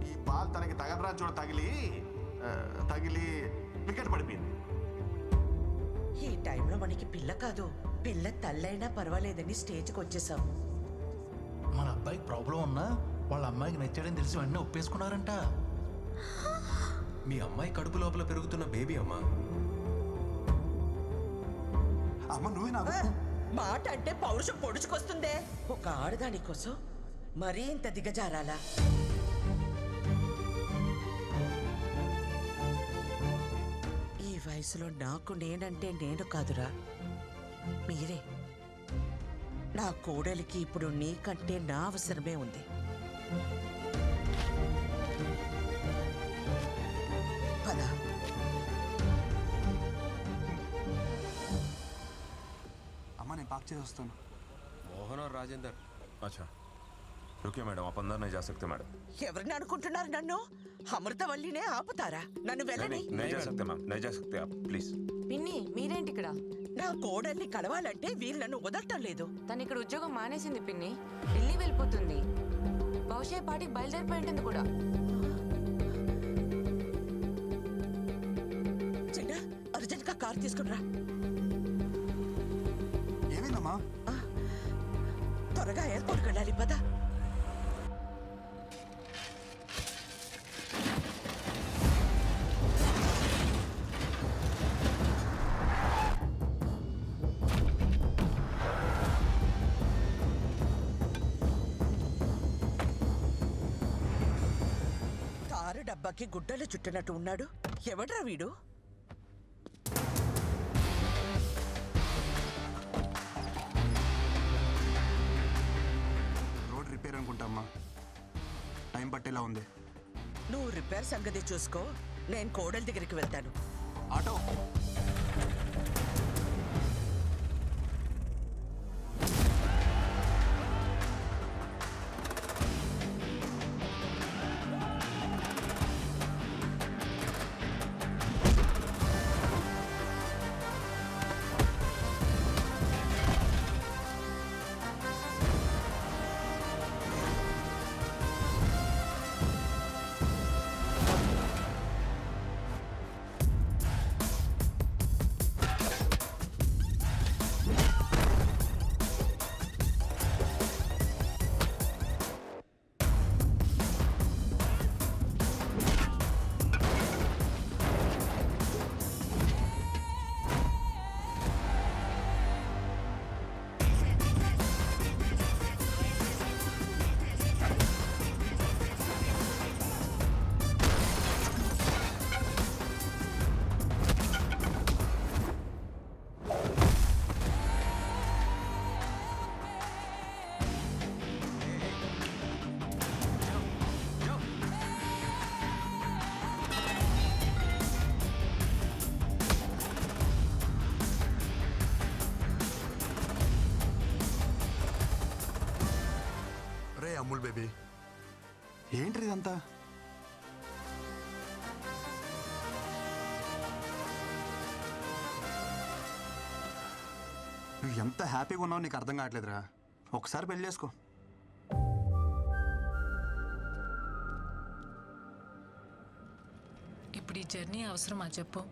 ఈ బాల్ తనకి తగలరా చూడ తగిలి వికెట్ పడిపోయింది. ఈ టైంలో మనకి పిల్ల కాదు, పిల్ల తల్లైనా పర్వాలేదని స్టేజ్కి వచ్చేసాం. మన అబ్బాయికి ప్రాబ్లం ఉన్నా వాళ్ళ అమ్మాయికి నచ్చాడని తెలిసి వెంటనే ఒప్పేసుకున్నారంట. మీ అమ్మాయి కడుపు లోపల పెరుగుతున్న బేబీ అమ్మా. అమ్మ నువ్వే నా మాట అంటే పౌరుషం పొడుచుకొస్తుందే. ఒక ఆడదాని కోసం మరీ ఇంత దిగజారాలా? ఈ వయసులో నాకు నేనంటే నేను కాదురా, మీరే. నా కోడలికి ఇప్పుడు నీకంటే నా అవసరమే ఉంది. పద. అమ్మ నేను పాక్ చేసి వస్తాను. मोहन और राजेंद्र। अच्छा रुकिए मैडम, आप अंदर नहीं जा सकते मैडम। ఎవరిని అనుకుంటున్నారు నన్ను? అమృతవల్లినే ఆపుతారా? నన్ను వెళ్ళని. नहीं जा सकते मैम, नहीं जा सकते आप प्लीज। పిన్ని మీరేంటి ఇక్కడ? నా కోడల్ని కలవాలంటే వీళ్ళు నన్ను వదలటం లేదు. తను ఇక్కడ ఉద్యోగం మానేసింది పిన్ని, ఢిల్లీ వెళ్ళిపోతుంది. బహుశా పాటికి బయలుదేరిపోయి ఉంటుంది కూడా. చిన్న అర్జెంట్ గా కార్ తీసుకునిరా. ఏమైందమ్మా? త్వరగా ఎయిర్పోర్ట్కి వెళ్ళాలి, పద. కారు డబ్బాకి గుడ్డలు చుట్టినట్టు ఉన్నాడు. ఎవడ్రా వీడు? రోడ్ రిపేర్ అనుకుంటామ్మా, టైం పట్టేలా ఉంది. నువ్వు రిపేర్ సంగతి చూసుకో, నేను కోడలి దగ్గరికి వెళ్తాను. ఆటో అమూల్ బేబీ, ఏంటి ఇదంతా? నువ్వు ఎంత హ్యాపీగా ఉన్నావు నీకు అర్థం కావట్లేదురా. ఒకసారి పెళ్లి చేసుకో. ఇప్పుడు ఈ జర్నీ అవసరమా చెప్పు?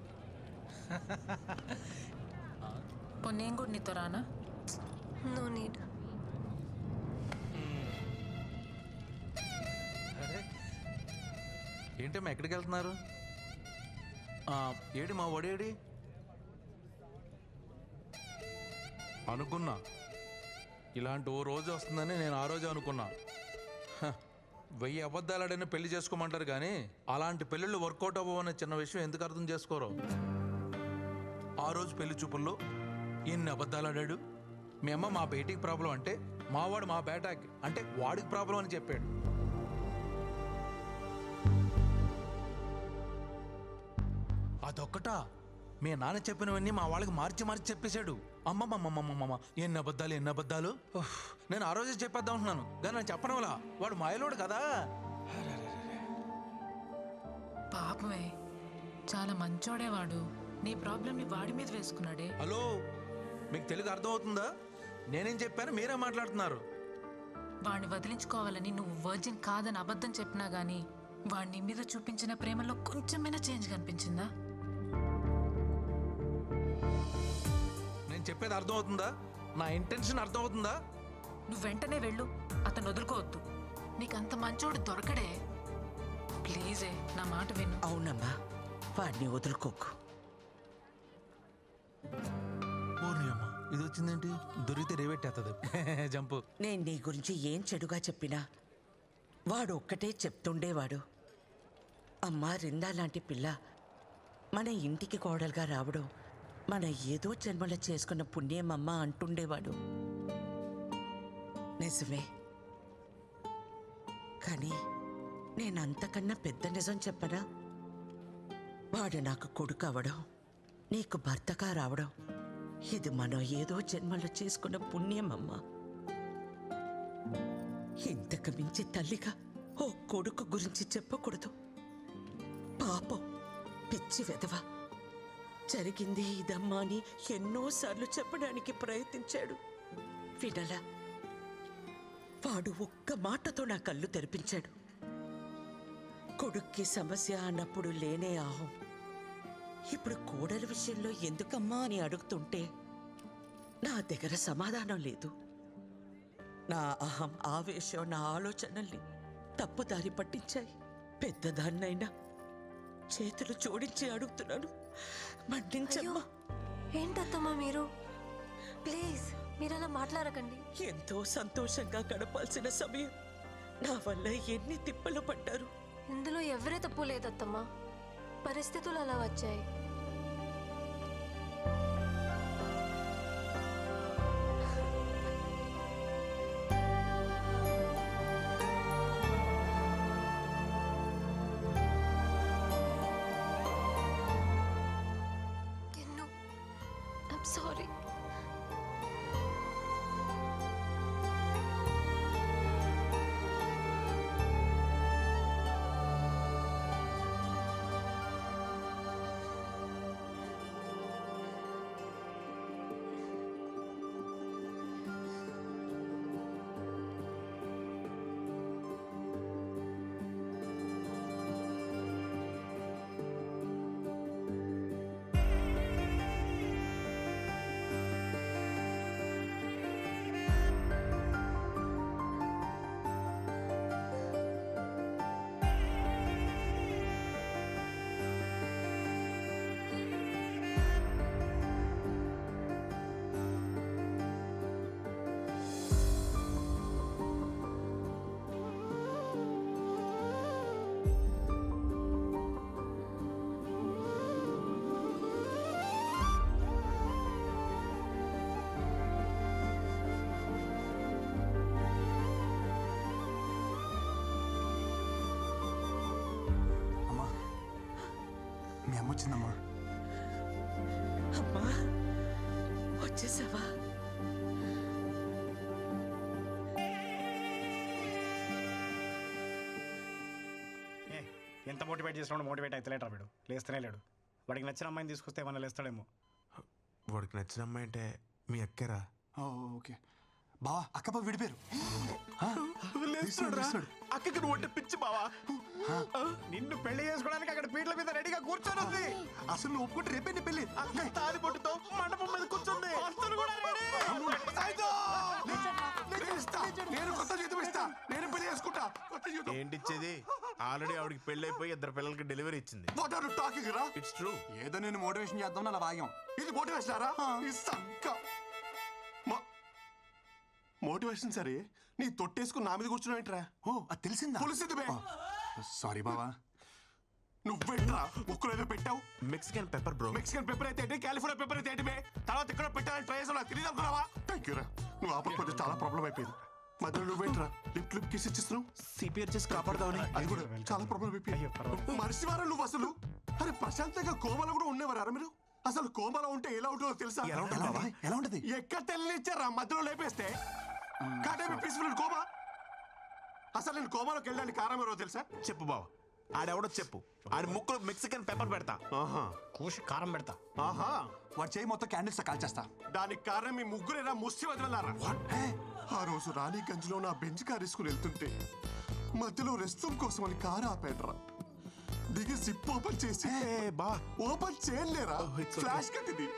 నేను కూడా నీతో రానా? No need. ఏంటమ్మా ఎక్కడికి వెళ్తున్నారు? ఏడి మా ఒడేడి అనుకున్నా. ఇలాంటి ఓ రోజు వస్తుందని నేను ఆ రోజు అనుకున్నా. 1000 అబద్ధాలాడైనా పెళ్లి చేసుకోమంటారు కానీ అలాంటి పెళ్ళిళ్ళు వర్కౌట్ అవ్వవనే చిన్న విషయం ఎందుకు అర్థం చేసుకోరు? ఆ రోజు పెళ్లి చూపుల్లో ఎన్ని అబద్ధాలాడాడు. మీ అమ్మ మా బేటీకి ప్రాబ్లం అంటే మావాడు మా బేటాకి అంటే వాడికి ప్రాబ్లం అని చెప్పాడు. అదొక్కటా? మీ నాన్న చెప్పినవన్నీ మా వాళ్ళకి మార్చి మార్చి చెప్పేశాడు. అమ్మమ్మమ్మమ్మమ్మ ఎన్ని అబద్ధాలు. నేను ఆ రోజే చెప్పేద్దాం అంటున్నాను కానీ నేను చెప్పడం వల్ల వాడు మాయలోడు కదా. పాపమే, చాలా మంచోడేవాడు. నీ ప్రాబ్లమ్ని వాడి మీద వేసుకున్నాడే. హలో, మీకు తెలుగు అర్థం అవుతుందా? నేనేం చెప్పాను మీరే మాట్లాడుతున్నారు. వాడిని వదిలించుకోవాలని నువ్వు వర్జిన్ కాదని అబద్ధం చెప్పినా గానీ వాడి మీద చూపించిన ప్రేమలో కొంచెమైనా చేంజ్ కనిపించిందా? నేను చెప్పేది అర్థమవుతుందా? నా ఇంటెన్షన్ అర్థమవుతుందా? నువ్వు వెంటనే వెళ్ళు, అతను వదులుకోవద్దు. నీకంత మంచోడు దొరకడే. ప్లీజే నా మాట విను. అవునమ్మా, వాడిని వదులుకోకు. ఓర్ని అమ్మ, ఇది వచ్చిందేంటి? దొరికితే రేవెట్టేస్తుంది. జంపు. నేను నీ గురించి ఏం చెడుగా చెప్పినా వాడు ఒక్కటే చెప్తుండేవాడు. అమ్మా రిందా లాంటి పిల్ల మన ఇంటికి కోడలుగా రావడం మన ఏదో జన్మలో చేసుకున్న పుణ్యమమ్మ అంటుండేవాడు. నిజమే, కానీ నేనంతకన్నా పెద్ద నిజం చెప్పనా? వాడు నాకు కొడుకు అవడం, నీకు భర్తగా రావడం ఇది మనం ఏదో జన్మలో చేసుకున్న పుణ్యమమ్మా. ఇంతకు మించి తల్లిగా ఓ కొడుకు గురించి చెప్పకూడదు. పాపం, పిచ్చి వెధవ. జరిగింది ఇదమ్మా అని ఎన్నోసార్లు చెప్పడానికి ప్రయత్నించాడు, వినలా. వాడు ఒక్క మాటతో నా కళ్ళు తెరిపించాడు. కొడుక్కి సమస్య అన్నప్పుడు లేనే ఆహం ఇప్పుడు కోడల విషయంలో ఎందుకమ్మా అని అడుగుతుంటే నా దగ్గర సమాధానం లేదు. నా అహం, ఆవేశం, నా ఆలోచనల్ని తప్పుదారి పట్టించాయి. పెద్దదాన్నైనా చేతులు జోడించి అడుగుతున్నాను, మన్నించమ్మా. ఏంటత్తమ్మా మీరు? ప్లీజ్ మీరు అలా మాట్లాడకండి. ఎంతో సంతోషంగా గడపాల్సిన సమయం నా వల్ల ఎన్ని తిప్పలు పడ్డారు. ఇందులో ఎవరే తప్పు లేదత్తమ్మా, పరిస్థితులు అలా వచ్చాయి. I'm sorry. మీ అమ్మ వచ్చిందమ్మా. అమ్మా, వచ్చేసావా? ఎంత మోటివేట్ చేసినా మోటివేట్ అయితే లేటరా వీడు, లేస్తూనే లేడు. వాడికి నచ్చిన అమ్మాయిని తీసుకొస్తే ఏమన్నా లేస్తాడేమో. వాడికి నచ్చిన అమ్మాయి అంటే మీ అక్కరా? ఓకే బావా, అక్క బావ విడిపోయారు. అక్కకి నువ్వు అంటే పిచ్చి బావా. నిన్ను పెళ్లి చేసుకోవడానికి అక్కడ పీటల మీద రెడీగా కూర్చొని అసలు నువ్వు ఒప్పుకుంటే రేపే నీ పెళ్లి. అక్క తాది పొట్టుతో మండపం మీద కూర్చుంది. నేను కొత్త జీతం ఇస్తా, నేను పెళ్లి చేసుకుంటా. ఏంటిచ్చేది? ఆల్రెడీ ఆవిడకి పెళ్లి అయిపోయి 2 పిల్లలకి డెలివరీ ఇచ్చింది. వాట్ ఆర్ యు టాకింగ్ రా? It's true. ఏదో నేను మోటివేషన్ చేద్దాం అలా వాగాం. ఇది మోటివేషన్ రా? ఈ సంక మోటివేషన్ సరే, నీ తొట్టేసుకుని నా మీద కూర్చున్నాయిట్రా. ఓ, అది తెలిసిందా? తెలిసింది బే. సారీ బావా. నువ్వేట్రా ఒక్కడేదో పెట్టావు? Mexican pepper bro. Mexican pepper అయితే ఏంటి, కాలిఫోర్నియా పెప్పర్ అయితే ఏంటి బే? తర్వాత ఇక్కడ పెట్టాలని ట్రై చేసావు, నాకు తెలియదు అనుకున్నావా? థ్యాంక్ యూ రా, నువ్వు ఆపకపోతే చాలా ప్రాబ్లం అయిపోయింది. మధ్యలో నువ్వేంట్రా లిప్ లిప్ కిస్ ఇచ్చిస్తున్నావు? సిపిఆర్ చేసి కాపాడదామని. అది కూడా చాలా ప్రాబ్లం అయిపోయింది. మనిషివారా నువ్వు అసలు? అరే ప్రశాంతంగా కోమలో కూడా ఉండేవారా మీరు? అసలు కోమలో ఉంటే ఎలా ఉంటుందో తెలుసా? ఎలా ఉంటది? ఎక్కడ తెలియనిచ్చారా మధ్యలో లేపేస్తే? Peaceful coma. అసలు నేను కోమాలోకి వెళ్ళడానికి కారణం ఎవరో తెలుసా? చెప్పు బావ, ఆడెవడో చెప్పు. ఆడి ముక్కులో మెక్సికన్ పెప్పర్ పెడతా. కూసి కారం పెడతా. ఆహా, వాడు చేయి మొత్తం క్యాండిల్స్ కాల్చేస్తా. దానికి కారణం మీ ముగ్గురేరా ముష్టి వదలలారా. ఆ రోజు రాణిగంజ్ లో నా బెంచ్ కార్ తీసుకుని వెళ్తుంటే మధ్యలో రెస్ట్ రూమ్ కోసం అని కారు ఆపేట్రా. దిగి సిప్ ఓపెన్ చేసి బా ఓపెన్ చేయలేరా? Oh, it's okay. ఫ్లాష్ కట్టింది.